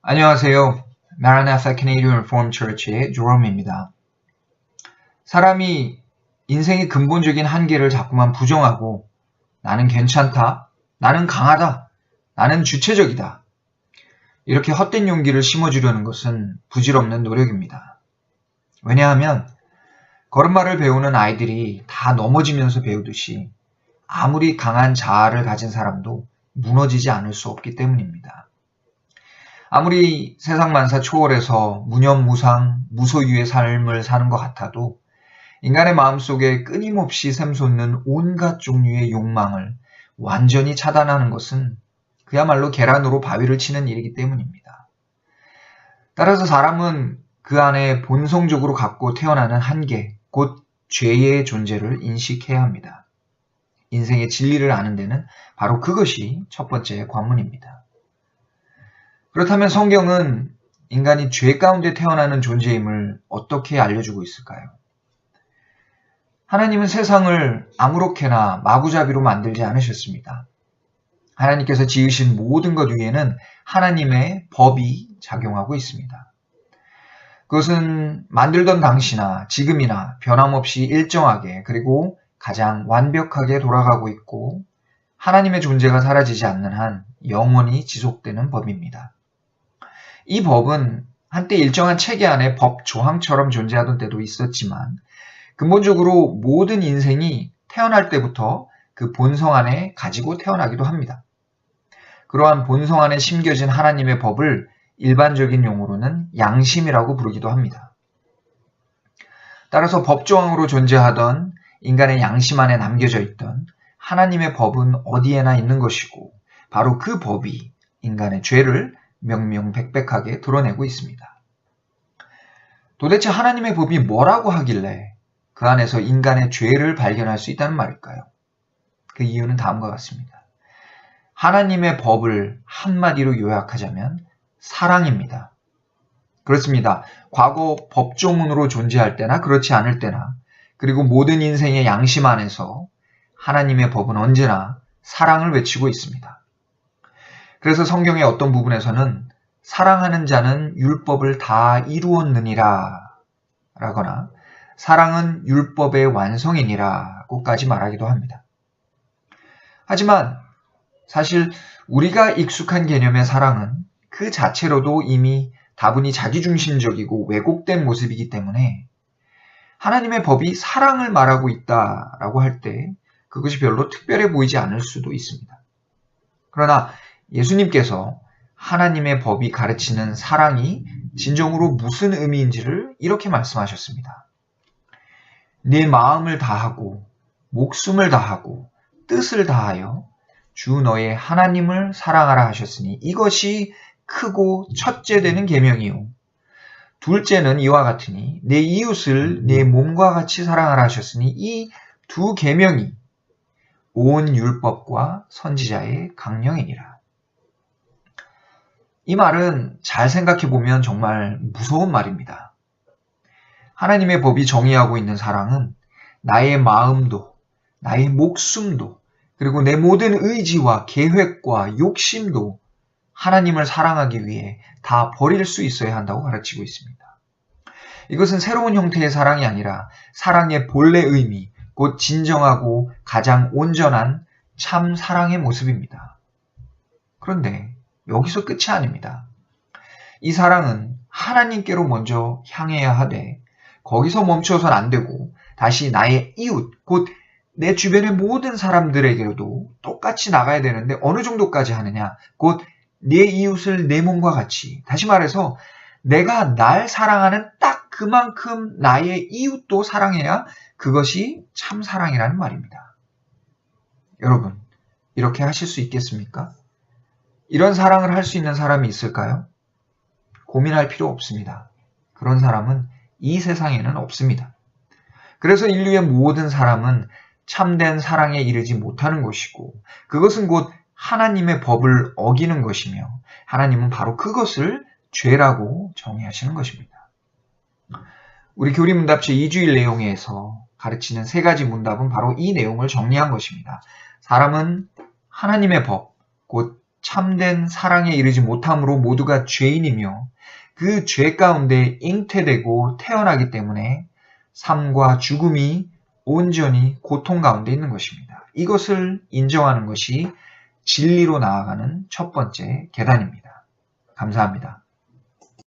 안녕하세요. Maranatha Canadian Reformed Church의 Jerome입니다. 사람이 인생의 근본적인 한계를 자꾸만 부정하고 나는 괜찮다, 나는 강하다, 나는 주체적이다. 이렇게 헛된 용기를 심어주려는 것은 부질없는 노력입니다. 왜냐하면 걸음마를 배우는 아이들이 다 넘어지면서 배우듯이 아무리 강한 자아를 가진 사람도 무너지지 않을 수 없기 때문입니다. 아무리 세상 만사 초월해서 무념무상, 무소유의 삶을 사는 것 같아도 인간의 마음속에 끊임없이 샘솟는 온갖 종류의 욕망을 완전히 차단하는 것은 그야말로 계란으로 바위를 치는 일이기 때문입니다. 따라서 사람은 그 안에 본성적으로 갖고 태어나는 한계, 곧 죄의 존재를 인식해야 합니다. 인생의 진리를 아는 데는 바로 그것이 첫 번째 관문입니다. 그렇다면 성경은 인간이 죄 가운데 태어나는 존재임을 어떻게 알려주고 있을까요? 하나님은 세상을 아무렇게나 마구잡이로 만들지 않으셨습니다. 하나님께서 지으신 모든 것 위에는 하나님의 법이 작용하고 있습니다. 그것은 만들던 당시나 지금이나 변함없이 일정하게 그리고 가장 완벽하게 돌아가고 있고 하나님의 존재가 사라지지 않는 한 영원히 지속되는 법입니다. 이 법은 한때 일정한 체계 안에 법 조항처럼 존재하던 때도 있었지만 근본적으로 모든 인생이 태어날 때부터 그 본성 안에 가지고 태어나기도 합니다. 그러한 본성 안에 심겨진 하나님의 법을 일반적인 용어로는 양심이라고 부르기도 합니다. 따라서 법조항으로 존재하던 인간의 양심 안에 남겨져 있던 하나님의 법은 어디에나 있는 것이고 바로 그 법이 인간의 죄를 명명백백하게 드러내고 있습니다. 도대체 하나님의 법이 뭐라고 하길래 그 안에서 인간의 죄를 발견할 수 있다는 말일까요? 그 이유는 다음과 같습니다. 하나님의 법을 한마디로 요약하자면 사랑입니다. 그렇습니다. 과거 법조문으로 존재할 때나 그렇지 않을 때나 그리고 모든 인생의 양심 안에서 하나님의 법은 언제나 사랑을 외치고 있습니다. 그래서 성경의 어떤 부분에서는 사랑하는 자는 율법을 다 이루었느니라 라거나 사랑은 율법의 완성이니라고까지 말하기도 합니다. 하지만 사실 우리가 익숙한 개념의 사랑은 그 자체로도 이미 다분히 자기중심적이고 왜곡된 모습이기 때문에 하나님의 법이 사랑을 말하고 있다라고 할 때 그것이 별로 특별해 보이지 않을 수도 있습니다. 그러나 예수님께서 하나님의 법이 가르치는 사랑이 진정으로 무슨 의미인지를 이렇게 말씀하셨습니다. 네 마음을 다하고 목숨을 다하고 뜻을 다하여 주 너의 하나님을 사랑하라 하셨으니 이것이 크고 첫째 되는 계명이요. 둘째는 이와 같으니 내 이웃을 내 몸과 같이 사랑하라 하셨으니 이 두 계명이 온 율법과 선지자의 강령이니라. 이 말은 잘 생각해보면 정말 무서운 말입니다. 하나님의 법이 정의하고 있는 사랑은 나의 마음도, 나의 목숨도, 그리고 내 모든 의지와 계획과 욕심도 하나님을 사랑하기 위해 다 버릴 수 있어야 한다고 가르치고 있습니다. 이것은 새로운 형태의 사랑이 아니라 사랑의 본래 의미, 곧 진정하고 가장 온전한 참 사랑의 모습입니다. 그런데 여기서 끝이 아닙니다. 이 사랑은 하나님께로 먼저 향해야 하되 거기서 멈춰서는 안 되고 다시 나의 이웃, 곧 내 주변의 모든 사람들에게도 똑같이 나가야 되는데 어느 정도까지 하느냐? 곧 내 이웃을 내 몸과 같이, 다시 말해서 내가 날 사랑하는 딱 그만큼 나의 이웃도 사랑해야 그것이 참 사랑이라는 말입니다. 여러분, 이렇게 하실 수 있겠습니까? 이런 사랑을 할 수 있는 사람이 있을까요? 고민할 필요 없습니다. 그런 사람은 이 세상에는 없습니다. 그래서 인류의 모든 사람은 참된 사랑에 이르지 못하는 것이고 그것은 곧 하나님의 법을 어기는 것이며 하나님은 바로 그것을 죄라고 정의하시는 것입니다. 우리 교리문답체 2주일 내용에서 가르치는 세 가지 문답은 바로 이 내용을 정리한 것입니다. 사람은 하나님의 법, 곧 참된 사랑에 이르지 못함으로 모두가 죄인이며 그 죄 가운데 잉태되고 태어나기 때문에 삶과 죽음이 온전히 고통 가운데 있는 것입니다. 이것을 인정하는 것이 진리로 나아가는 첫 번째 계단입니다. 감사합니다.